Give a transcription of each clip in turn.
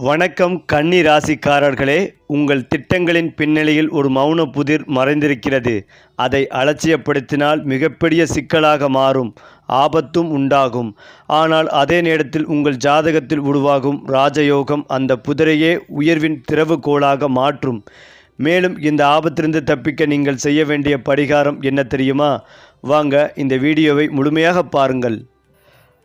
வணக்கம் கன்னி ராசிக்காரர்களே, உங்கள் திட்டங்களின் பின்னணியில் ஒரு மௌன புதிர் மறைந்திருக்கிறது. அதை அலட்சியப்படுத்தினால் மிகப்பெரிய சிக்கலாக மாறும், ஆபத்தும் உண்டாகும். ஆனால் அதே நேரத்தில் உங்கள் ஜாதகத்தில் உருவாகும் ராஜயோகம் அந்த புதிரையே உயர்வின் திறவுகோலாக மாற்றும். மேலும் இந்த ஆபத்திலிருந்து தப்பிக்க நீங்கள் செய்ய வேண்டிய பரிகாரம் என்ன தெரியுமா? வாங்க இந்த வீடியோவை முழுமையாக பாருங்கள்.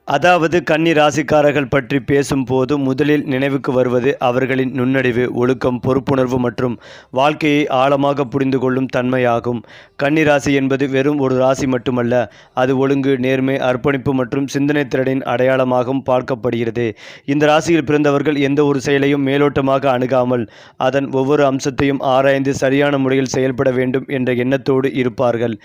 அதாவது கன்னி ராசிக்காரர்கள் பற்றி பேசும்போது முதலில் நினைவுக்கு வருவது அவர்களின் நுண்ணறிவு, ஒழுக்கம், பொறுப்புணர்வு மற்றும் வாழ்க்கையை ஆழமாக புரிந்து கொள்ளும் தன்மையாகும். கன்னி ராசி என்பது வெறும் ஒரு ராசி மட்டுமல்ல, அது ஒழுங்கு, நேர்மை, அர்ப்பணிப்பு மற்றும் சிந்தனை திறனின் அடையாளமாகவும் பார்க்கப்படுகிறது. இந்த ராசியில் பிறந்தவர்கள் எந்த ஒரு செயலையும் மேலோட்டமாக அணுகாமல் அதன் ஒவ்வொரு அம்சத்தையும் ஆராய்ந்து சரியான முறையில் செயல்பட வேண்டும் என்ற எண்ணத்தோடு இருப்பார்கள்.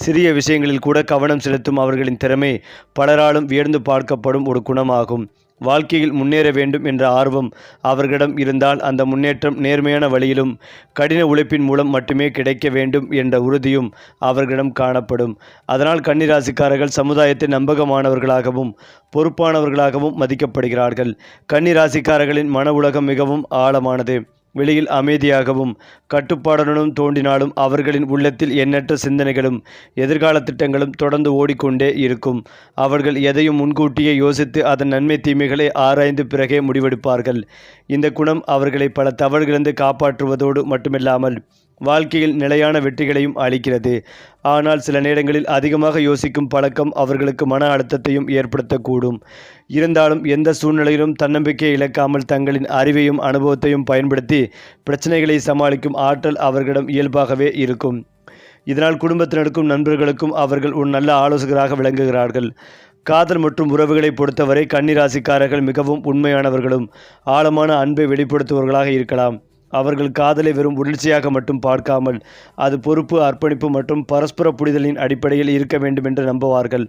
சிறிய விஷயங்களில் கூட கவனம் செலுத்தும் அவர்களின் திறமை பலராலும் வியந்து பார்க்கப்படும் ஒரு குணமாகும். வாழ்க்கையில் முன்னேற வேண்டும் என்ற ஆர்வம் அவர்களிடம் இருந்தால் அந்த முன்னேற்றம் நேர்மையான வழியிலும் கடின உழைப்பின் மூலம் மட்டுமே கிடைக்க வேண்டும் என்ற உறுதியும் அவர்களிடம் காணப்படும். அதனால் கன்னிராசிக்காரர்கள் சமுதாயத்தில் நம்பகமானவர்களாகவும் பொறுப்பானவர்களாகவும் மதிக்கப்படுகிறார்கள். கன்னிராசிக்காரர்களின் மன உலகம் மிகவும் ஆழமானது. வெளியில் அமைதியாகவும் கட்டுப்பாடுடனும் தோன்றினாலும் அவர்களின் உள்ளத்தில் எண்ணற்ற சிந்தனைகளும் எதிர்கால திட்டங்களும் தொடர்ந்து ஓடிக்கொண்டே இருக்கும். அவர்கள் எதையும் முன்கூட்டியே யோசித்து அதன் நன்மை தீமைகளை ஆராய்ந்து பிறகே முடிவெடுப்பார்கள். இந்த குணம் அவர்களை பல தவறுகளிலிருந்து காப்பாற்றுவதோடு மட்டுமில்லாமல் வாழ்க்கையில் நிலையான வெற்றிகளையும் அளிக்கிறது. ஆனால் சில நேரங்களில் அதிகமாக யோசிக்கும் பழக்கம் அவர்களுக்கு மன அழுத்தத்தையும் ஏற்படுத்தக்கூடும். இருந்தாலும் எந்த சூழ்நிலையிலும் தன்னம்பிக்கையை இழக்காமல் தங்களின் அறிவையும் அனுபவத்தையும் பயன்படுத்தி பிரச்சனைகளை சமாளிக்கும் ஆற்றல் அவர்களிடம் இயல்பாகவே இருக்கும். இதனால் குடும்பத்தினருக்கும் நண்பர்களுக்கும் அவர்கள் ஒரு நல்ல ஆலோசகராக விளங்குகிறார்கள். காதல் மற்றும் உறவுகளை பொறுத்தவரை கன்னிராசிக்காரர்கள் மிகவும் உண்மையானவர்களும் ஆழமான அன்பை வெளிப்படுத்துபவர்களாக இருக்கலாம். அவர்கள் காதலை வெறும் உணர்ச்சியாக மட்டும் பார்க்காமல் அது பொறுப்பு, அர்ப்பணிப்பு மற்றும் பரஸ்பர புரிதலின் அடிப்படையில் இருக்க வேண்டும் என்று நம்புவார்கள்.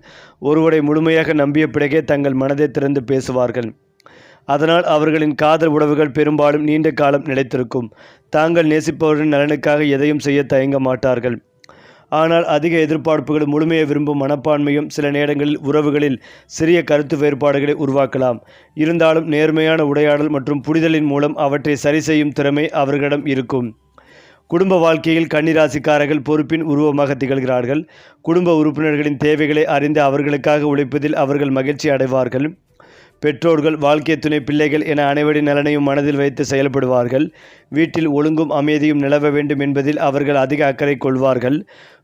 ஒருவரை முழுமையாக நம்பிய பிறகே தங்கள் மனதை திறந்து பேசுவார்கள். அதனால் அவர்களின் காதல் உறவுகள் பெரும்பாலும் நீண்ட காலம் நிலைத்திருக்கும். தாங்கள் நேசிப்பவர்களின் நலனுக்காக எதையும் செய்ய தயங்க மாட்டார்கள். ஆனால் அதிக எதிர்பார்ப்புகளும் முழுமையை விரும்பும் மனப்பான்மையும் சில நேரங்களில் உறவுகளில் சிறிய கருத்து வேறுபாடுகளை உருவாக்கலாம். இருந்தாலும் நேர்மையான உரையாடல் மற்றும் புரிதலின் மூலம் அவற்றை சரி செய்யும் திறமை அவர்களிடம் இருக்கும். குடும்ப வாழ்க்கையில் கன்னிராசிக்காரர்கள் பொறுப்பின் உருவமாக திகழ்கிறார்கள். குடும்ப உறுப்பினர்களின் தேவைகளை அறிந்து அவர்களுக்காக உழைப்பதில் அவர்கள் மகிழ்ச்சி அடைவார்கள். பெற்றோர்கள், வாழ்க்கை துணை, பிள்ளைகள் என அனைவரின் நலனையும் மனதில் வைத்து செயல்படுவார்கள். வீட்டில் ஒழுங்கும் அமைதியும் நிலவ வேண்டும் என்பதில் அவர்கள் அதிக அக்கறை கொள்வார்கள்.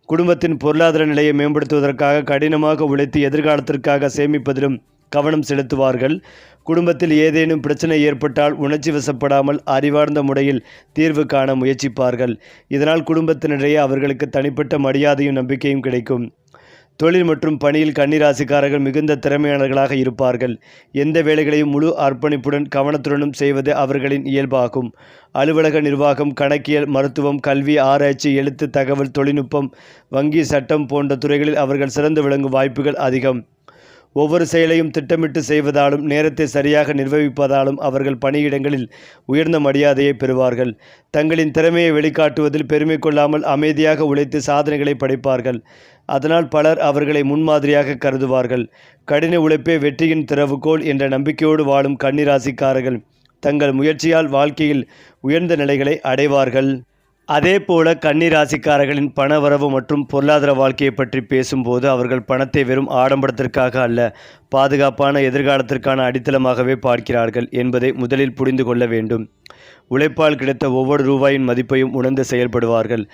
குடும்பத்தின் பொருளாதார நிலையை மேம்படுத்துவதற்காக கடினமாக உழைத்து எதிர்காலத்திற்காக சேமிப்பதிலும் கவனம் செலுத்துவார்கள். குடும்பத்தில் ஏதேனும் பிரச்சனை ஏற்பட்டால் உணர்ச்சி வசப்படாமல் அறிவார்ந்த முறையில் தீர்வு காண முயற்சிப்பார்கள். இதனால் குடும்பத்தினரிடையே அவர்களுக்கு தனிப்பட்ட மரியாதையும் நம்பிக்கையும் கிடைக்கும். தொழில் மற்றும் பணியில் கன்னிராசிக்காரர்கள் மிகுந்த திறமையாளர்களாக இருப்பார்கள். எந்த வேலைகளையும் முழு அர்ப்பணிப்புடன் கவனத்துடனும் செய்வது அவர்களின் இயல்பாகும். அலுவலக நிர்வாகம், கணக்கியல், மருத்துவம், கல்வி, ஆராய்ச்சி, எழுத்து, தகவல் தொழில்நுட்பம், வங்கி, சட்டம் போன்ற துறைகளில் அவர்கள் சிறந்து விளங்கும் வாய்ப்புகள் அதிகம். ஒவ்வொரு செயலையும் திட்டமிட்டு செய்வதாலும் நேரத்தை சரியாக நிர்வகிப்பதாலும் அவர்கள் பணியிடங்களில் உயர்ந்த மரியாதையை பெறுவார்கள். தங்களின் திறமையை வெளிக்காட்டுவதில் பெருமை கொள்ளாமல் அமைதியாக உழைத்து சாதனைகளை படைப்பார்கள். அதனால் பலர் அவர்களை முன்மாதிரியாக கருதுவார்கள். கடின உழைப்பே வெற்றியின் திறவுகோல் என்ற நம்பிக்கையோடு வாழும் கன்னிராசிக்காரர்கள் தங்கள் முயற்சியால் வாழ்க்கையில் உயர்ந்த நிலைகளை அடைவார்கள். அதேபோல கன்னிராசிக்காரர்களின் பணவரவு மற்றும் பொருளாதார வாழ்க்கையை பற்றி பேசும்போது அவர்கள் பணத்தை வெறும் ஆடம்பரத்திற்காக அல்ல, பாதுகாப்பான எதிர்காலத்திற்கான அடித்தளமாகவே பார்க்கிறார்கள் என்பதை முதலில் புரிந்து கொள்ள வேண்டும். உழைப்பால் கிடைத்த ஒவ்வொரு ரூபாயின் மதிப்பையும் உணர்ந்து செயல்படுவார்கள்.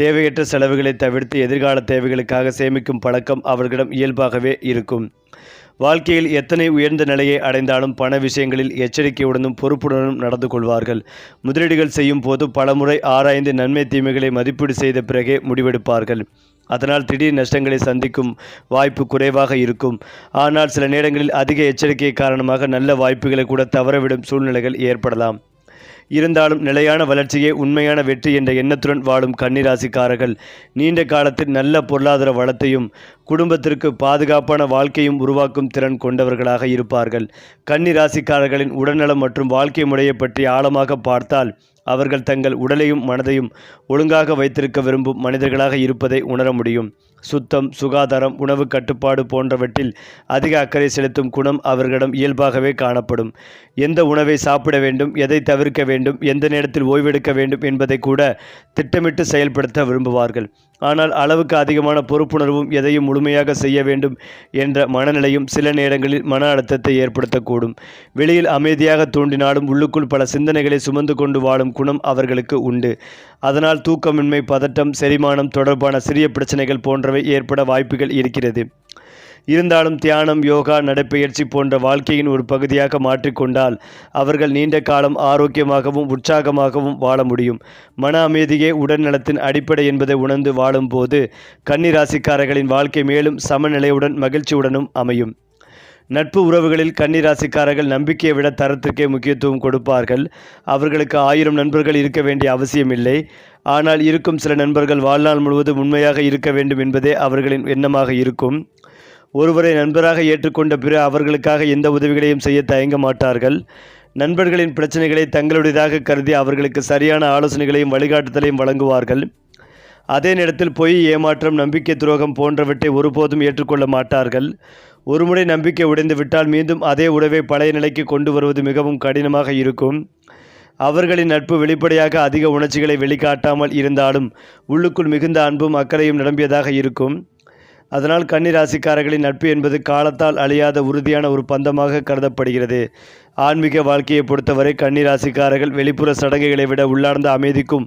தேவையற்ற செலவுகளை தவிர்த்து எதிர்கால தேவைகளுக்காக சேமிக்கும் பழக்கம் அவர்களிடம் இயல்பாகவே இருக்கும். வாழ்க்கையில் எத்தனை உயர்ந்த நிலையை அடைந்தாலும் பண விஷயங்களில் எச்சரிக்கையுடனும் பொறுப்புடனும் நடந்து கொள்வார்கள். முதலீடுகள் செய்யும் போது பலமுறை ஆராய்ந்து நன்மை தீமைகளை மதிப்பீடு செய்த பிறகே முடிவெடுப்பார்கள். அதனால் திடீர் நஷ்டங்களை சந்திக்கும் வாய்ப்பு குறைவாக இருக்கும். ஆனால் சில நேரங்களில் அதிக எச்சரிக்கை காரணமாக நல்ல வாய்ப்புகளை கூட தவறவிடும் சூழ்நிலைகள் ஏற்படலாம். இருந்தாலும் நிலையான வளர்ச்சியே உண்மையான வெற்றி என்ற எண்ணத்துடன் வாழும் கன்னிராசிக்காரர்கள் நீண்ட காலத்தில் நல்ல பொருளாதார வளத்தையும் குடும்பத்திற்கு பாதுகாப்பான வாழ்க்கையும் உருவாக்கும் திறன் கொண்டவர்களாக இருப்பார்கள். கன்னி ராசிக்காரர்களின் உடல்நலம் மற்றும் வாழ்க்கை முறையை பற்றி ஆழமாக பார்த்தால் அவர்கள் தங்கள் உடலையும் மனதையும் ஒழுங்காக வைத்திருக்க விரும்பும் மனிதர்களாக இருப்பதை உணர முடியும். சுத்தம், சுகாதாரம், உணவு கட்டுப்பாடு போன்றவற்றில் அதிக அக்கறை செலுத்தும் குணம் அவர்களிடம் இயல்பாகவே காணப்படும். எந்த உணவை சாப்பிட வேண்டும், எதை தவிர்க்க வேண்டும், எந்த நேரத்தில் ஓய்வெடுக்க வேண்டும் என்பதை கூட திட்டமிட்டு செயல்படுத்த விரும்புவார்கள். ஆனால் அளவுக்கு அதிகமான பொறுப்புணர்வும் எதையும் முழுமையாக செய்ய வேண்டும் என்ற மனநிலையும் சில நேரங்களில் மன அழுத்தத்தை ஏற்படுத்தக்கூடும். வெளியில் அமைதியாக தோன்றினாலும் உள்ளுக்குள் பல சிந்தனைகளை சுமந்து கொண்டு வாழும் குணம் அவர்களுக்கு உண்டு. அதனால் தூக்கமின்மை, பதட்டம், செரிமானம் தொடர்பான சிறிய பிரச்சனைகள் போன்றவை ஏற்பட வாய்ப்புகள் இருக்கிறது. இருந்தாலும் தியானம், யோகா, நடைப்பயிற்சி போன்ற வாழ்க்கையின் ஒரு பகுதியாக மாற்றிக்கொண்டால் அவர்கள் நீண்ட காலம் ஆரோக்கியமாகவும் உற்சாகமாகவும் வாழ முடியும். மன அமைதியே உடல் நலத்தின் அடிப்படை என்பதை உணர்ந்து வாழும்போது கன்னி ராசிக்காரர்களின் வாழ்க்கை மேலும் சமநிலையுடன் மகிழ்ச்சியுடனும் அமையும். நட்பு உறவுகளில் கன்னி ராசிக்காரர்கள் நம்பிக்கையை விட தரத்திற்கே முக்கியத்துவம் கொடுப்பார்கள். அவர்களுக்கு 1000 நண்பர்கள் இருக்க வேண்டிய அவசியமில்லை. ஆனால் இருக்கும் சில நண்பர்கள் வாழ்நாள் முழுவதும் உண்மையாக இருக்க வேண்டும் என்பதே அவர்களின் எண்ணமாக இருக்கும். ஒருவரை நண்பராக ஏற்றுக்கொண்ட பிற அவர்களுக்காக எந்த உதவிகளையும் செய்ய தயங்க மாட்டார்கள். நண்பர்களின் பிரச்சனைகளை தங்களுடையதாக கருதி அவர்களுக்கு சரியான ஆலோசனைகளையும் வழிகாட்டுதலையும் வழங்குவார்கள். அதே நேரத்தில் பொய், ஏமாற்றம், நம்பிக்கை துரோகம் போன்றவற்றை ஒருபோதும் ஏற்றுக்கொள்ள மாட்டார்கள். ஒருமுறை நம்பிக்கை உடைந்து விட்டால் மீண்டும் அதே உறவை பழைய நிலைக்கு கொண்டு வருவது மிகவும் கடினமாக இருக்கும். அவர்களின் நட்பு வெளிப்படையாக அதிக உணர்ச்சிகளை வெளிக்காட்டாமல் இருந்தாலும் உள்ளுக்குள் மிகுந்த அன்பும் அக்கறையும் நிரம்பியதாக இருக்கும். அதனால் கன்னி ராசிக்காரர்களின் நட்பு என்பது காலத்தால் அழியாத உறுதியான ஒரு பந்தமாக கருதப்படுகிறது. ஆன்மீக வாழ்க்கையை பொறுத்தவரை கன்னி ராசிக்காரர்கள் வெளிப்புற சடங்குகளை விட உள்ளார்ந்த அமைதிக்கும்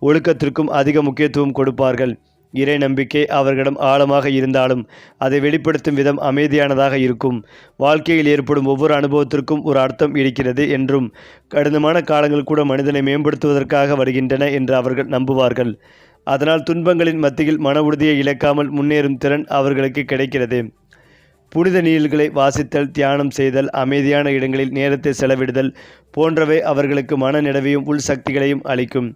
ஒழுக்கத்திற்கும் அதிக முக்கியத்துவம் கொடுப்பார்கள். இறை நம்பிக்கை அவர்களிடம் ஆழமாக இருந்தாலும் அதை வெளிப்படுத்தும் விதம் அமைதியானதாக இருக்கும். வாழ்க்கையில் ஏற்படும் ஒவ்வொரு அனுபவத்திற்கும் ஒரு அர்த்தம் இருக்கிறது என்றும் கடினமான காலங்கள் கூட மனிதனை மேம்படுத்துவதற்காக வருகின்றன என்று அவர்கள் நம்புவார்கள். அதனால் துன்பங்களின் மத்தியில் மன உறுதியை இழக்காமல் முன்னேறும் திறன் அவர்களுக்கு கிடைக்கிறது. புனித நீல்களை வாசித்தல், தியானம் செய்தல், அமைதியான இடங்களில் நேரத்தை செலவிடுதல் போன்றவை அவர்களுக்கு மன நிறைவையும் உள் சக்திகளையும் அளிக்கும்.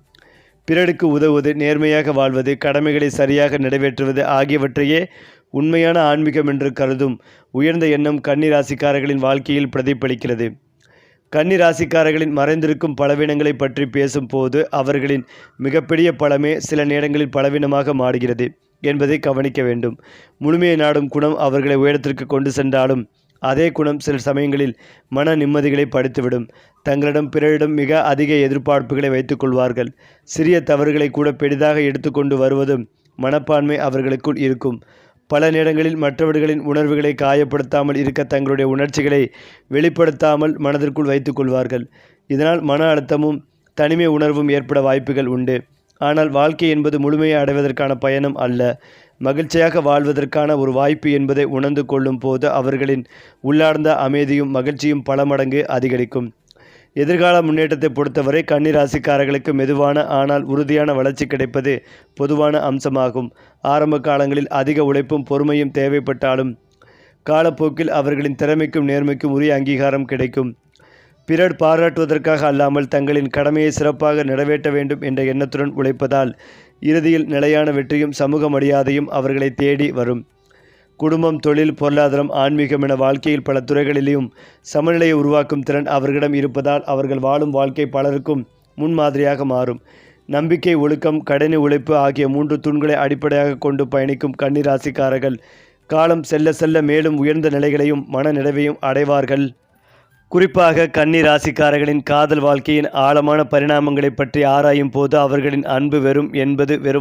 பிறருக்கு உதவுவது, நேர்மையாக வாழ்வது, கடமைகளை சரியாக நிறைவேற்றுவது ஆகியவற்றையே உண்மையான ஆன்மீகம் என்று கருதும் உயர்ந்த எண்ணம் கன்னி ராசிக்காரர்களின் வாழ்க்கையில் பிரதிபலிக்கிறது. கன்னி ராசிக்காரர்களின் மறைந்திருக்கும் பலவீனங்களை பற்றி பேசும்போது அவர்களின் மிகப்பெரிய பலமே சில நேரங்களில் பலவீனமாக மாறுகிறது என்பதை கவனிக்க வேண்டும். முழுமையை நாடும் குணம் அவர்களை உயரத்திற்கு கொண்டு சென்றாலும் அதே குணம் சில சமயங்களில் மன நிம்மதிகளை பறித்துவிடும். தங்களிடம் பிறரிடம் மிக அதிக எதிர்பார்ப்புகளை வைத்துக் கொள்வார்கள். சிறிய தவறுகளை கூட பெரிதாக எடுத்துக்கொண்டு வருவதும் மனப்பான்மை அவர்களுக்குள் இருக்கும். பல நேரங்களில் மற்றவர்களின் உணர்வுகளை காயப்படுத்தாமல் இருக்க தங்களுடைய உணர்ச்சிகளை வெளிப்படுத்தாமல் மனதிற்குள் வைத்துக் கொள்வார்கள். இதனால் மன அழுத்தமும் தனிமை உணர்வும் ஏற்பட வாய்ப்புகள் உண்டு. ஆனால் வாழ்க்கை என்பது முழுமையை அடைவதற்கான பயணம் அல்ல, மகிழ்ச்சியாக வாழ்வதற்கான ஒரு வாய்ப்பு என்பதை உணர்ந்து கொள்ளும் போது அவர்களின் உள்ளார்ந்த அமைதியும் மகிழ்ச்சியும் பல மடங்கு அதிகரிக்கும். எதிர்கால முன்னேற்றத்தை பொறுத்தவரை கன்னி ராசிக்காரர்களுக்கு மெதுவான ஆனால் உறுதியான வளர்ச்சி கிடைப்பது பொதுவான அம்சமாகும். ஆரம்ப காலங்களில் அதிக உழைப்பும் பொறுமையும் தேவைப்பட்டாலும் காலப்போக்கில் அவர்களின் திறமைக்கும் நேர்மைக்கும் உரிய அங்கீகாரம் கிடைக்கும். பிறர் பாராட்டுவதற்காக அல்லாமல் தங்களின் கடமையை சிறப்பாக நிறைவேற்ற வேண்டும் என்ற எண்ணத்துடன் உழைப்பதால் இறுதியில் நிலையான வெற்றியும் சமூக மரியாதையும் அவர்களை தேடி வரும். குடும்பம், தொழில், பொருளாதாரம், ஆன்மீகம் என வாழ்க்கையில் பல துறைகளிலும் சமநிலையை உருவாக்கும் திறன் அவர்களிடம் இருப்பதால் அவர்கள் வாழும் வாழ்க்கை பலருக்கும் முன்மாதிரியாக மாறும். நம்பிக்கை, ஒழுக்கம், கடின உழைப்பு ஆகிய 3 தூண்களை அடிப்படையாக கொண்டு பயணிக்கும் கன்னி ராசிக்காரர்கள் காலம் செல்ல செல்ல மேலும் உயர்ந்த நிலைகளையும் மன நிறைவையும் அடைவார்கள். குறிப்பாக கன்னி ராசிக்காரர்களின் காதல் வாழ்க்கையின் ஆழமான பரிணாமங்களை பற்றி ஆராயும் போது அவர்களின் அன்பு வெறும்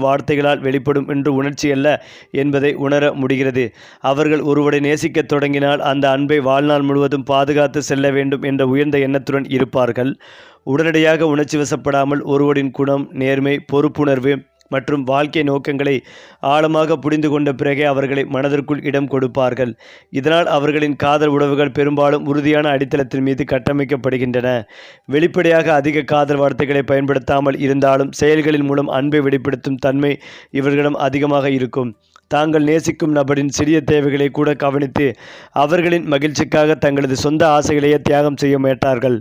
வார்த்தைகளால் வெளிப்படும் என்று உணர்ச்சி அல்ல என்பதை உணர முடிகிறது. அவர்கள் ஒருவரை நேசிக்கத் தொடங்கினால் அந்த அன்பை வாழ்நாள் முழுவதும் பாதுகாத்து செல்ல வேண்டும் என்ற உயர்ந்த எண்ணத்துடன் இருப்பார்கள். உடனடியாக உணர்ச்சி வசப்படாமல் ஒருவரின் குணம், நேர்மை, பொறுப்புணர்வு மற்றும் வாழ்க்கை நோக்கங்களை ஆழமாக புரிந்து கொண்ட பிறகே அவர்களை மனதிற்குள் இடம் கொடுப்பார்கள். இதனால் அவர்களின் காதல் உறவுகள் பெரும்பாலும் உறுதியான அடித்தளத்தின் மீது கட்டமைக்கப்படுகின்றன. வெளிப்படையாக அதிக காதல் வார்த்தைகளை பயன்படுத்தாமல் இருந்தாலும் செயல்களின் மூலம் அன்பை வெளிப்படுத்தும் தன்மை இவர்களிடம் அதிகமாக இருக்கும். தாங்கள் நேசிக்கும் நபரின் சிறிய தேவைகளை கூட கவனித்து அவர்களின் மகிழ்ச்சிக்காக தங்களது சொந்த ஆசைகளையே தியாகம் செய்ய மாட்டார்கள்.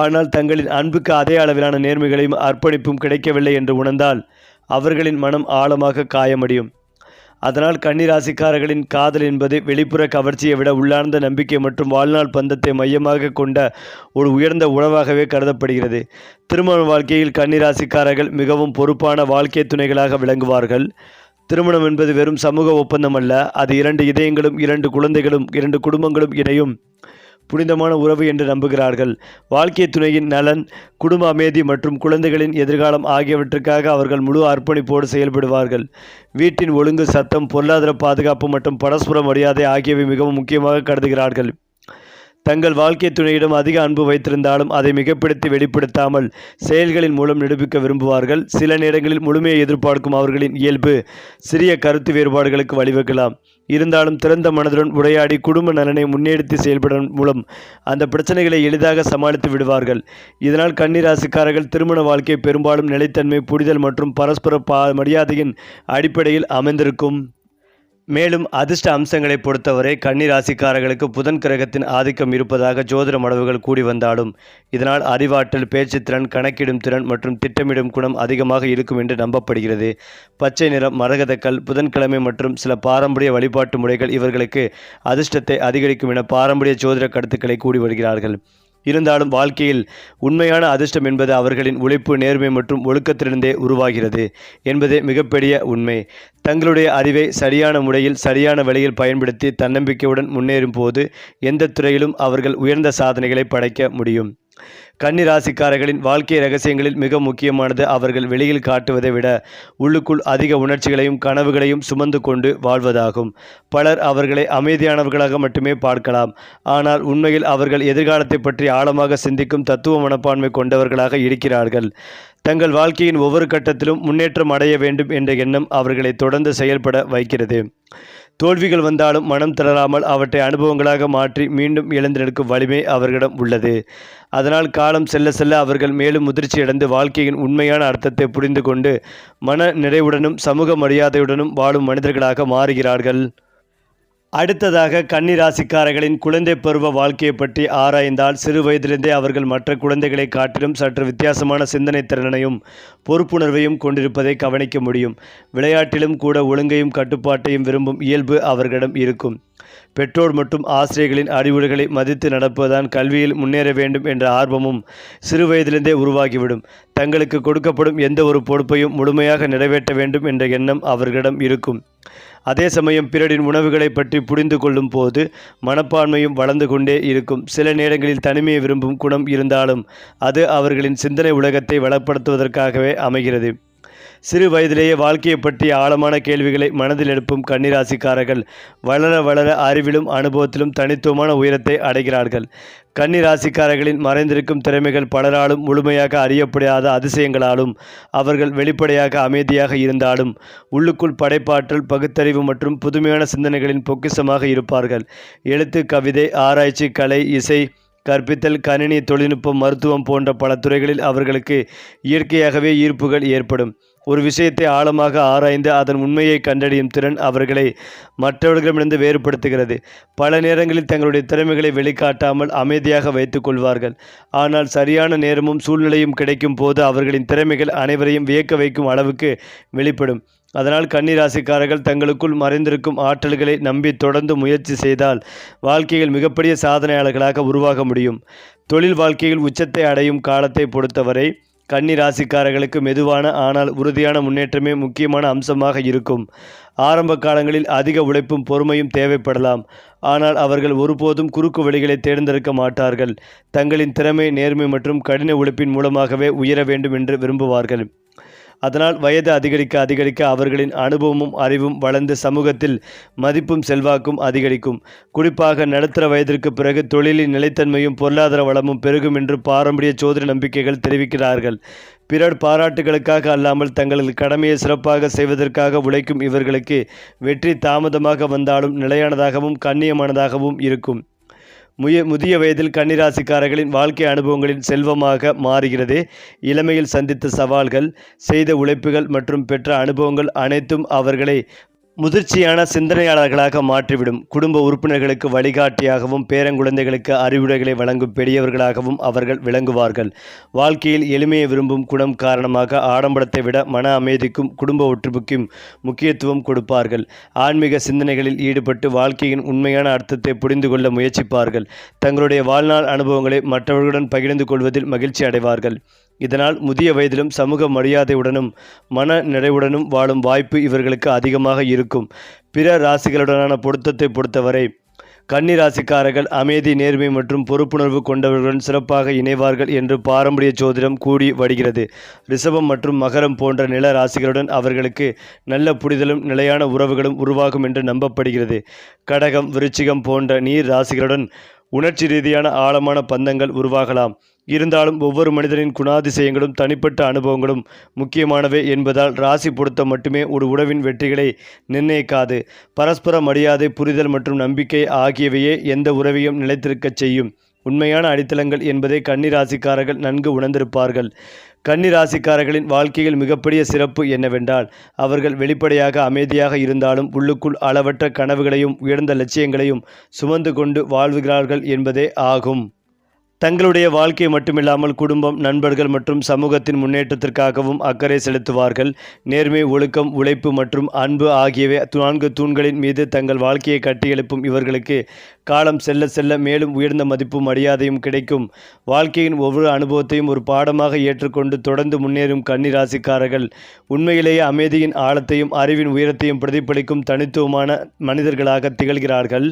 ஆனால் தங்களின் அன்புக்கு அதே அளவிலான நேர்மைகளையும் அர்ப்பணிப்பும் கிடைக்கவில்லை என்று உணர்ந்தால் அவர்களின் மனம் ஆழமாக காயமடையும். அதனால் கன்னிராசிக்காரர்களின் காதல் என்பது வெளிப்புற கவர்ச்சியை விட உள்ளார்ந்த நம்பிக்கை மற்றும் வாழ்நாள் பந்தத்தை மையமாக கொண்ட ஒரு உயர்ந்த உறவாகவே கருதப்படுகிறது. திருமண வாழ்க்கையில் கன்னிராசிக்காரர்கள் மிகவும் பொறுப்பான வாழ்க்கை துணைகளாக விளங்குவார்கள். திருமணம் என்பது வெறும் சமூக ஒப்பந்தம் அல்ல, அது 2 இதயங்களும் 2 குழந்தைகளும் 2 குடும்பங்களும் இணையும் புனிதமான உறவு என்று நம்புகிறார்கள். வாழ்க்கை துணையின் நலன், குடும்ப அமைதி மற்றும் குழந்தைகளின் எதிர்காலம் ஆகியவற்றுக்காக அவர்கள் முழு அர்ப்பணிப்போடு செயல்படுவார்கள். வீட்டின் ஒழுங்கு, சத்தம், பொருளாதார பாதுகாப்பு மற்றும் பரஸ்பர மரியாதை ஆகியவை மிகவும் முக்கியமாக கருதுகிறார்கள். தங்கள் வாழ்க்கை துணையிடம் அதிக அன்பு வைத்திருந்தாலும் அதை மிகப்படுத்தி வெளிப்படுத்தாமல் செயல்களின் மூலம் நிரூபிக்க விரும்புவார்கள். சில நேரங்களில் முழுமையை எதிர்பார்க்கும் அவர்களின் இயல்பு சிறிய கருத்து வேறுபாடுகளுக்கு வழிவகுக்கலாம். இருந்தாலும் திறந்த மனதுடன் உரையாடி குடும்ப நலனை முன்னெடுத்து செயல்படுவதன் மூலம் அந்த பிரச்சனைகளை எளிதாக சமாளித்து விடுவார்கள். இதனால் கன்னிராசிக்காரர்கள் திருமண வாழ்க்கை பெரும்பாலும் நிலைத்தன்மை, புரிதல் மற்றும் பரஸ்பர மரியாதையின் அடிப்படையில் அமைந்திருக்கும். மேலும் அதிர்ஷ்ட அம்சங்களை பொறுத்தவரை கன்னிராசிக்காரர்களுக்கு புதன் கிரகத்தின் ஆதிக்கம் இருப்பதாக ஜோதிட மடவுகள் கூடி வந்தாலும் இதனால் அறிவாற்றல், பேச்சுத்திறன், கணக்கிடும் திறன் மற்றும் திட்டமிடும் குணம் அதிகமாக இருக்கும் என்று நம்பப்படுகிறது. பச்சை நிறம், மரகதக்கல், புதன்கிழமை மற்றும் சில பாரம்பரிய வழிபாட்டு முறைகள் இவர்களுக்கு அதிர்ஷ்டத்தை அதிகரிக்கும் என பாரம்பரிய ஜோதிட கருத்துக்களை கூடி வருகிறார்கள். இருந்தாலும் வாழ்க்கையில் உண்மையான அதிர்ஷ்டம் என்பது அவர்களின் உழைப்பு, நேர்மை மற்றும் ஒழுக்கத்திலிருந்தே உருவாகிறது என்பதே மிகப்பெரிய உண்மை. தங்களுடைய அறிவை சரியான முறையில் சரியான வழியில் பயன்படுத்தி தன்னம்பிக்கையுடன் முன்னேறும் போது எந்த துறையிலும் அவர்கள் உயர்ந்த சாதனைகளை படைக்க முடியும். கன்னிராசிக்காரர்களின் வாழ்க்கை ரகசியங்களில் மிக முக்கியமானது அவர்கள் வெளியில் காட்டுவதை விட உள்ளுக்குள் அதிக உணர்ச்சிகளையும் கனவுகளையும் சுமந்து கொண்டு வாழ்வதாகும். பலர் அவர்களை அமைதியானவர்களாக மட்டுமே பார்க்கலாம், ஆனால் உண்மையில் அவர்கள் எதிர்காலத்தை பற்றி ஆழமாக சிந்திக்கும் தத்துவ மனப்பான்மை கொண்டவர்களாக இருக்கிறார்கள். தங்கள் வாழ்க்கையின் ஒவ்வொரு கட்டத்திலும் முன்னேற்றம் அடைய வேண்டும் என்ற எண்ணம் அவர்களை தொடர்ந்து செயல்பட வைக்கிறது. தோல்விகள் வந்தாலும் மனம் தளராமல் அவற்றை அனுபவங்களாக மாற்றி மீண்டும் எழுந்து நிற்கும் வலிமை அவர்களிடம் உள்ளது. அதனால் காலம் செல்ல செல்ல அவர்கள் மேலும் முதிர்ச்சியடைந்து வாழ்க்கையின் உண்மையான அர்த்தத்தை புரிந்து கொண்டு மன நிறைவுடனும் சமூக மரியாதையுடனும் வாழும் மனிதர்களாக மாறுகிறார்கள். அடுத்ததாக கன்னிராசிக்காரர்களின் குழந்தை பருவ வாழ்க்கையை பற்றி ஆராய்ந்தால் சிறு வயதிலிருந்தே அவர்கள் மற்ற குழந்தைகளை காட்டிலும் சற்று வித்தியாசமான சிந்தனை திறனையும் பொறுப்புணர்வையும் கொண்டிருப்பதை கவனிக்க முடியும். விளையாட்டிலும் கூட ஒழுங்கையும் கட்டுப்பாட்டையும் விரும்பும் இயல்பு அவர்களிடம் இருக்கும். பெற்றோர் மற்றும் ஆசிரியர்களின் அறிவுரைகளை மதித்து நடப்பதுதான் கல்வியில் முன்னேற வேண்டும் என்ற ஆர்வமும் சிறு வயதிலிருந்தே உருவாகிவிடும். தங்களுக்கு கொடுக்கப்படும் எந்த ஒரு பொறுப்பையும் முழுமையாக நிறைவேற்ற வேண்டும் என்ற எண்ணம் அவர்களிடம் இருக்கும். அதே சமயம் பிறரின் உணவுகளை பற்றி புரிந்து கொள்ளும் போது மனப்பான்மையும் வளர்ந்து கொண்டே இருக்கும். சில நேரங்களில் தனிமையை விரும்பும் குணம் இருந்தாலும் அது அவர்களின் சிந்தனை உலகத்தை வளப்படுத்துவதற்காகவே அமைகிறது. சிறு வயதிலேயே வாழ்க்கையை பற்றிய ஆழமான கேள்விகளை மனதில் எழுப்பும் கன்னிராசிக்காரர்கள் வளர வளர அறிவிலும் அனுபவத்திலும் தனித்துவமான உயரத்தை அடைகிறார்கள். கன்னிராசிக்காரர்களின் மறைந்திருக்கும் திறமைகள் பலராலும் முழுமையாக அறியப்படாத அதிசயங்களாலும் அவர்கள் வெளிப்படையாக அமைதியாக இருந்தாலும் உள்ளுக்குள் படைப்பாற்றல், பகுத்தறிவு மற்றும் புதுமையான சிந்தனைகளின் பொக்கிஷமாக இருப்பார்கள். எழுத்து, கவிதை, ஆராய்ச்சி, கலை, இசை, கற்பித்தல், கணினி, தொழில்நுட்பம், மருத்துவம் போன்ற பல துறைகளில் அவர்களுக்கு இயற்கையாகவே ஈர்ப்புகள் ஏற்படும். ஒரு விஷயத்தை ஆழமாக ஆராய்ந்து அதன் உண்மையை கண்டறியும் திறன் அவர்களை மற்றவர்களிடமிருந்து வேறுபடுத்துகிறது. பல நேரங்களில் தங்களுடைய திறமைகளை வெளிக்காட்டாமல் அமைதியாக வைத்துக் கொள்வார்கள். ஆனால் சரியான நேரமும் சூழ்நிலையும் கிடைக்கும் போது அவர்களின் திறமைகள் அனைவரையும் வியக்க வைக்கும் அளவுக்கு வெளிப்படும். அதனால் கன்னிராசிக்காரர்கள் தங்களுக்குள் மறைந்திருக்கும் ஆற்றல்களை நம்பி தொடர்ந்து முயற்சி செய்தால் வாழ்க்கையில் மிகப்பெரிய சாதனையாளர்களாக உருவாக முடியும். தொழில் வாழ்க்கையில் உச்சத்தை அடையும் காலத்தை பொறுத்தவரை கன்னிராசிக்காரர்களுக்கு மெதுவான ஆனால் உறுதியான முன்னேற்றமே முக்கியமான அம்சமாக இருக்கும். ஆரம்ப காலங்களில் அதிக உழைப்பும் பொறுமையும் தேவைப்படலாம். ஆனால் அவர்கள் ஒருபோதும் குறுக்கு வழிகளை தேர்ந்தெடுக்க மாட்டார்கள். தங்களின் திறமை, நேர்மை மற்றும் கடின உழைப்பின் மூலமாகவே உயர வேண்டும் என்று விரும்புவார்கள். அதனால் வயது அதிகரிக்க அதிகரிக்க அவர்களின் அனுபவமும் அறிவும் வளர்ந்து சமூகத்தில் மதிப்பும் செல்வாக்கும் அதிகரிக்கும். குறிப்பாக நடுத்தர வயதிற்கு பிறகு தொழிலின் நிலைத்தன்மையும் பொருளாதார வளமும் பெருகும் என்று பாரம்பரிய ஜோதிட நம்பிக்கைகள் தெரிவிக்கிறார்கள். பிறர் பாராட்டுகளுக்காக அல்லாமல் தங்களது கடமையை சிறப்பாக செய்வதற்காக உழைக்கும் இவர்களுக்கு வெற்றி தாமதமாக வந்தாலும் நிலையானதாகவும் கண்ணியமானதாகவும் இருக்கும். முதிய வயதில் கன்னிராசிக்காரர்களின் வாழ்க்கை அனுபவங்களின் செல்வமாக மாறுகிறது. இளமையில் சந்தித்த சவால்கள், செய்த உழைப்புகள் மற்றும் பெற்ற அனுபவங்கள் அனைத்தும் அவர்களை முதிர்ச்சியான சிந்தனையாளர்களாக மாற்றிவிடும். குடும்ப உறுப்பினர்களுக்கு வழிகாட்டியாகவும் பேரங்குழந்தைகளுக்கு அறிவுரைகளை வழங்கும் பெரியவர்களாகவும் அவர்கள் விளங்குவார்கள். வாழ்க்கையில் எளிமையை விரும்பும் குணம் காரணமாக ஆடம்பரத்தை விட மன அமைதிக்கும் குடும்ப ஒற்றுமைக்கும் முக்கியத்துவம் கொடுப்பார்கள். ஆன்மீக சிந்தனைகளில் ஈடுபட்டு வாழ்க்கையின் உண்மையான அர்த்தத்தை புரிந்து கொள்ள முயற்சிப்பார்கள். தங்களுடைய வாழ்நாள் அனுபவங்களை மற்றவர்களுடன் பகிர்ந்து கொள்வதில் மகிழ்ச்சி அடைவார்கள். இதனால் முதிய வயதிலும் சமூக மரியாதையுடனும் மன நிறைவுடனும் வாழும் வாய்ப்பு இவர்களுக்கு அதிகமாக இருக்கும். பிற ராசிகளுடனான பொருத்தத்தை பொறுத்தவரை கன்னி ராசிக்காரர்கள் அமைதி, நேர்மை மற்றும் பொறுப்புணர்வு கொண்டவர்களுடன் சிறப்பாக இணைவார்கள் என்று பாரம்பரிய ஜோதிடம் கூறி வருகிறது. ரிஷபம் மற்றும் மகரம் போன்ற நில ராசிகளுடன் அவர்களுக்கு நல்ல புரிதலும் நிலையான உறவுகளும் உருவாகும் என்று நம்பப்படுகிறது. கடகம், விருச்சிகம் போன்ற நீர் ராசிகளுடன் உணர்ச்சி ரீதியான ஆழமான பந்தங்கள் உருவாகலாம். இருந்தாலும் ஒவ்வொரு மனிதனின் குணாதிசயங்களும் தனிப்பட்ட அனுபவங்களும் முக்கியமானவை என்பதால் ராசி பொருத்தம் மட்டுமே ஒரு உறவின் வெற்றிகளை நிர்ணயிக்காது. பரஸ்பர மரியாதை, புரிதல் மற்றும் நம்பிக்கை ஆகியவையே எந்த உறவையும் நிலைத்திருக்கச் செய்யும். உண்மையான அடித்தளங்கள் என்பதை கன்னி ராசிக்காரர்கள் நன்கு உணர்ந்திருப்பார்கள். கன்னி ராசிக்காரர்களின் வாழ்க்கையில் மிகப்பெரிய சிறப்பு என்னவென்றால் அவர்கள் வெளிப்படையாக அமைதியாக இருந்தாலும் உள்ளுக்குள் அளவற்ற கனவுகளையும் உயர்ந்த லட்சியங்களையும் சுமந்து கொண்டு வாழ்கிறார்கள் என்பதே ஆகும். தங்களுடைய வாழ்க்கை மட்டுமில்லாமல் குடும்பம், நண்பர்கள் மற்றும் சமூகத்தின் முன்னேற்றத்திற்காகவும் அக்கறை செலுத்துவார்கள். நேர்மை, ஒழுக்கம், உழைப்பு மற்றும் அன்பு ஆகியவை 4 தூண்களின் மீது தங்கள் வாழ்க்கையை கட்டியெழுப்பும் இவர்களுக்கு காலம் செல்ல செல்ல மேலும் உயர்ந்த மதிப்பும் மரியாதையும் கிடைக்கும். வாழ்க்கையின் ஒவ்வொரு அனுபவத்தையும் ஒரு பாடமாக ஏற்றுக்கொண்டு தொடர்ந்து முன்னேறும் கன்னி ராசிக்காரர்கள் உண்மையிலேயே அமைதியின் ஆழத்தையும் அறிவின் உயரத்தையும் பிரதிபலிக்கும் தனித்துவமான மனிதர்களாக திகழ்கிறார்கள்.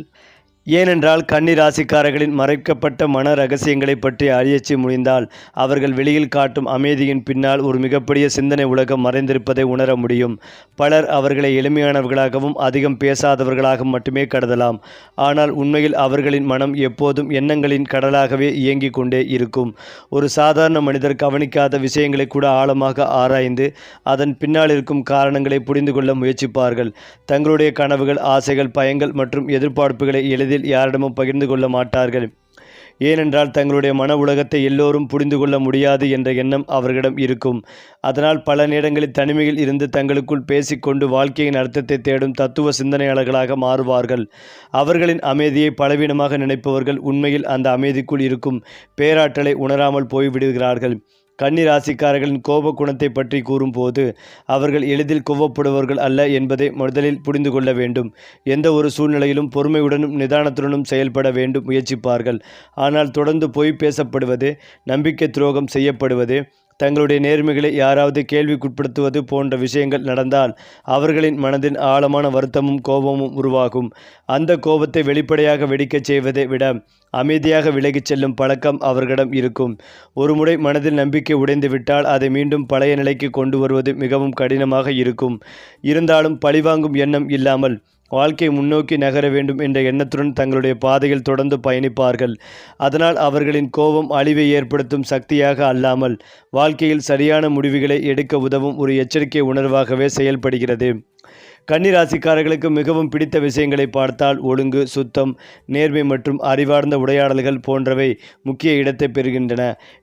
ஏனென்றால் கன்னி ராசிக்காரர்களின் மறைக்கப்பட்ட மன ரகசியங்களை பற்றி அறியச்சி முடிந்தால் அவர்கள் வெளியில் காட்டும் அமைதியின் பின்னால் ஒரு மிகப்பெரிய சிந்தனை உலகம் மறைந்திருப்பதை உணர முடியும். பலர் அவர்களை எளிமையானவர்களாகவும் அதிகம் பேசாதவர்களாகவும் மட்டுமே கருதலாம். ஆனால் உண்மையில் அவர்களின் மனம் எப்போதும் எண்ணங்களின் கடலாகவே இயங்கிக் கொண்டே இருக்கும். ஒரு சாதாரண மனிதர் கவனிக்காத விஷயங்களை கூட ஆழமாக ஆராய்ந்து அதன் பின்னால் இருக்கும் காரணங்களை புரிந்து கொள்ள முயற்சிப்பார்கள். தங்களுடைய கனவுகள், ஆசைகள், பயங்கள் மற்றும் எதிர்பார்ப்புகளை எளிதில் யாரிடமும் பகிர்ந்து கொள்ள மாட்டார்கள். ஏனென்றால் தங்களுடைய மன உலகத்தை எல்லோரும் புரிந்து கொள்ள முடியாது என்ற எண்ணம் அவர்களிடம் இருக்கும். அதனால் பல நேரங்களில் தனிமையில் இருந்து தங்களுக்குள் பேசிக்கொண்டு வாழ்க்கையின் அர்த்தத்தை தேடும் தத்துவ சிந்தனையாளர்களாக மாறுவார்கள். அவர்களின் அமைதியை பலவீனமாக நினைப்பவர்கள் உண்மையில் அந்த அமைதிக்குள் இருக்கும் பேராற்றலை உணராமல் போய்விடுகிறார்கள். கன்னி ராசிக்காரர்களின் கோப குணத்தை பற்றி கூறும்போது அவர்கள் எளிதில் கோபப்படுபவர்கள் அல்ல என்பதை முதலில் புரிந்து கொள்ள வேண்டும். எந்த ஒரு சூழ்நிலையிலும் பொறுமையுடனும் நிதானத்துடனும் செயல்பட வேண்டும் முயற்சிப்பார்கள். ஆனால் தொடர்ந்து பொய் பேசப்படுவது, நம்பிக்கை துரோகம் செய்யப்படுவது, தங்களுடைய நேர்மைகளை யாராவது கேள்விக்குட்படுத்துவது போன்ற விஷயங்கள் நடந்தால் அவர்களின் மனதின் ஆழமான வருத்தமும் கோபமும் உருவாகும். அந்த கோபத்தை வெளிப்படையாக வெடிக்கச் செய்வதை விட அமைதியாக விலகிச் செல்லும் பழக்கம் அவர்களிடம் இருக்கும். ஒருமுறை மனதில் நம்பிக்கை உடைந்து விட்டால் அதை மீண்டும் பழைய நிலைக்கு கொண்டு வருவது மிகவும் கடினமாக இருக்கும். இருந்தாலும் பழிவாங்கும் எண்ணம் இல்லாமல் வாழ்க்கை முன்னோக்கி நகர வேண்டும் என்ற எண்ணத்துடன் தங்களுடைய பாதையில் தொடர்ந்து பயணிப்பார்கள். அதனால் அவர்களின் கோபம் அழிவை ஏற்படுத்தும் சக்தியாக அல்லாமல் வாழ்க்கையில் சரியான முடிவுகளை எடுக்க உதவும் ஒரு எச்சரிக்கை உணர்வாகவே செயல்படுகிறது. கன்னி ராசிக்காரர்களுக்கு மிகவும் பிடித்த விஷயங்களை பார்த்தால் ஒழுங்கு, சுத்தம், நேர்மை மற்றும் அறிவார்ந்த உரையாடல்கள் போன்றவை முக்கிய இடத்தை பெறுகின்றன.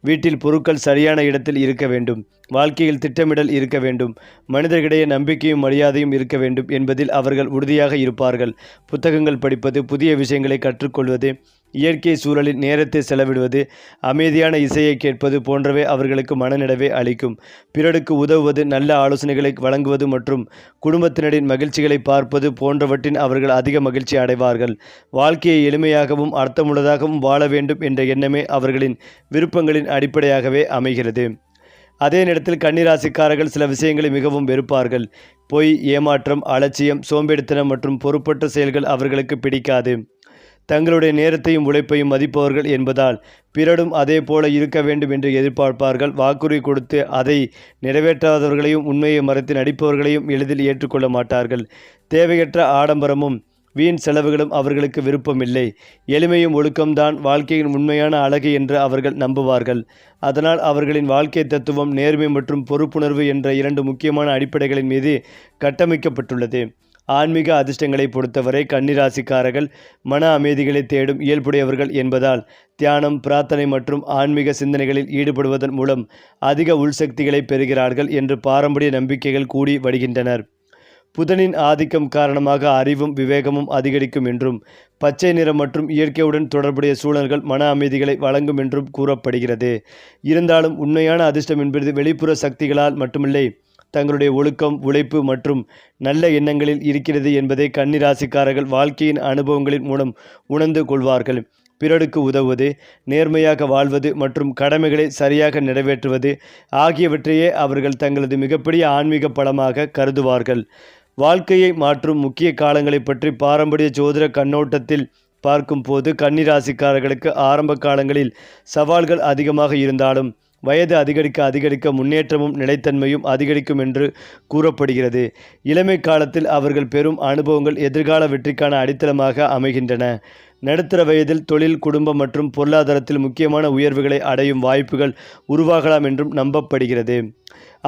வீட்டில் பொருட்கள் சரியான இடத்தில் இருக்க வேண்டும். வாழ்க்கையில் திட்டமிடல் இருக்க வேண்டும். மனிதர்களிடையே நம்பிக்கையும் மரியாதையும் இருக்க வேண்டும் என்பதில் அவர்கள் உறுதியாக இருப்பார்கள். புத்தகங்கள் படிப்பது, புதிய விஷயங்களை கற்றுக்கொள்வது, இயற்கை சூழலில் நேரத்தை செலவிடுவது, அமைதியான இசையை கேட்பது போன்றவை அவர்களுக்கு மனநிறைவை அளிக்கும். பிறருக்கு உதவுவது, நல்ல ஆலோசனைகளை வழங்குவது மற்றும் குடும்பத்தினரின் மகிழ்ச்சிகளை பார்ப்பது போன்றவற்றின் அவர்கள் அதிக மகிழ்ச்சி அடைவார்கள். வாழ்க்கையை எளிமையாகவும் அர்த்தமுள்ளதாகவும் வாழ வேண்டும் என்ற எண்ணமே அவர்களின் விருப்பங்களின் அடிப்படையாகவே அமைகிறது. அதே நேரத்தில் கன்னிராசிக்காரர்கள் சில விஷயங்களை மிகவும் வெறுப்பார்கள். பொய், ஏமாற்றம், அலட்சியம், சோம்பேறித்தனம் மற்றும் பொறுப்பற்ற செயல்கள் அவர்களுக்கு பிடிக்காது. தங்களுடைய நேரத்தையும் உழைப்பையும் மதிப்பவர்கள் என்பதால் பிறரும் அதே போல இருக்க வேண்டும் என்று எதிர்பார்ப்பார்கள். வாக்குறுதி கொடுத்து அதை நிறைவேற்றாதவர்களையும் உண்மையை மறைத்து நடிப்பவர்களையும் எளிதில் ஏற்றுக்கொள்ள மாட்டார்கள். தேவையற்ற ஆடம்பரமும் வீண் செலவுகளும் அவர்களுக்கு விருப்பமில்லை. எளிமையும் ஒழுக்கம்தான் வாழ்க்கையின் உண்மையான அழகு என்று அவர்கள் நம்புவார்கள். அதனால் அவர்களின் வாழ்க்கை தத்துவம் நேர்மை மற்றும் பொறுப்புணர்வு என்ற 2 முக்கியமான அடிப்படைகளின் மீது கட்டமைக்கப்பட்டுள்ளது. ஆன்மீக அதிர்ஷ்டங்களை பொறுத்தவரை கன்னிராசிக்காரர்கள் மன அமைதிகளை தேடும் இயல்புடையவர்கள் என்பதால் தியானம், பிரார்த்தனை மற்றும் ஆன்மீக சிந்தனைகளில் ஈடுபடுவதன் மூலம் அதிக உள்சக்திகளை பெறுகிறார்கள் என்று பாரம்பரிய நம்பிக்கைகள் கூடி வருகின்றனர். புதனின் ஆதிக்கம் காரணமாக அறிவும் விவேகமும் அதிகரிக்கும் என்றும் பச்சை நிறம் மற்றும் இயற்கையுடன் தொடர்புடைய சூழல்கள் மன அமைதிகளை வழங்கும் என்றும் கூறப்படுகிறது. இருந்தாலும் உண்மையான அதிர்ஷ்டம் என்பது வெளிப்புற சக்திகளால் மட்டுமில்லை, தங்களுடைய ஒழுக்கம், உழைப்பு மற்றும் நல்ல எண்ணங்களில் இருக்கிறது என்பதை கன்னி ராசிக்காரர்கள் வாழ்க்கையின் அனுபவங்களின் மூலம் உணர்ந்து கொள்வார்கள். பிறருக்கு உதவுவது, நேர்மையாக வாழ்வது மற்றும் கடமைகளை சரியாக நிறைவேற்றுவது ஆகியவற்றையே அவர்கள் தங்களது மிகப்பெரிய ஆன்மீக பலமாக கருதுவார்கள். வாழ்க்கையை மாற்றும் முக்கிய காலங்களை பற்றி பாரம்பரிய ஜோதிட கண்ணோட்டத்தில் பார்க்கும்போது கன்னி ராசிக்காரர்களுக்கு ஆரம்ப காலங்களில் சவால்கள் அதிகமாக இருந்தாலும் வயது அதிகரிக்க முன்னேற்றமும் நிலைத்தன்மையும் அதிகரிக்கும் என்று கூறப்படுகிறது. இளமை காலத்தில் அவர்கள் பெறும் அனுபவங்கள் எதிர்கால வெற்றிக்கான அடித்தளமாக அமைகின்றன. நடுத்தர வயதில் தொழில், குடும்பம் மற்றும் பொருளாதாரத்தில் முக்கியமான உயர்வுகளை அடையும் வாய்ப்புகள் உருவாகலாம் என்றும் நம்பப்படுகிறது.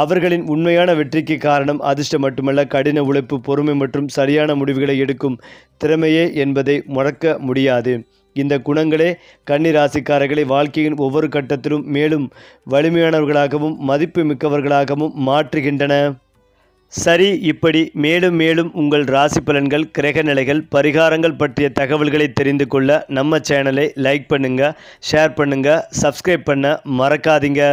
அவர்களின் உண்மையான வெற்றிக்கு காரணம் அதிர்ஷ்டம் மட்டுமல்ல, கடின உழைப்பு, பொறுமை மற்றும் சரியான முடிவுகளை எடுக்கும் திறமையே என்பதை மறக்க முடியாது. இந்த குணங்களே கன்னி ராசிக்காரர்களை வாழ்க்கையின் ஒவ்வொரு கட்டத்திலும் மேலும் வலிமையானவர்களாகவும் மதிப்பு மிக்கவர்களாகவும் மாற்றுகின்றன. சரி, இப்படி மேலும் மேலும் உங்கள் ராசி பலன்கள், கிரக நிலைகள், பரிகாரங்கள் பற்றிய தகவல்களை தெரிந்து கொள்ள நம்ம சேனலை லைக் பண்ணுங்க, ஷேர் பண்ணுங்க, சப்ஸ்கிரைப் பண்ண மறக்காதீங்க.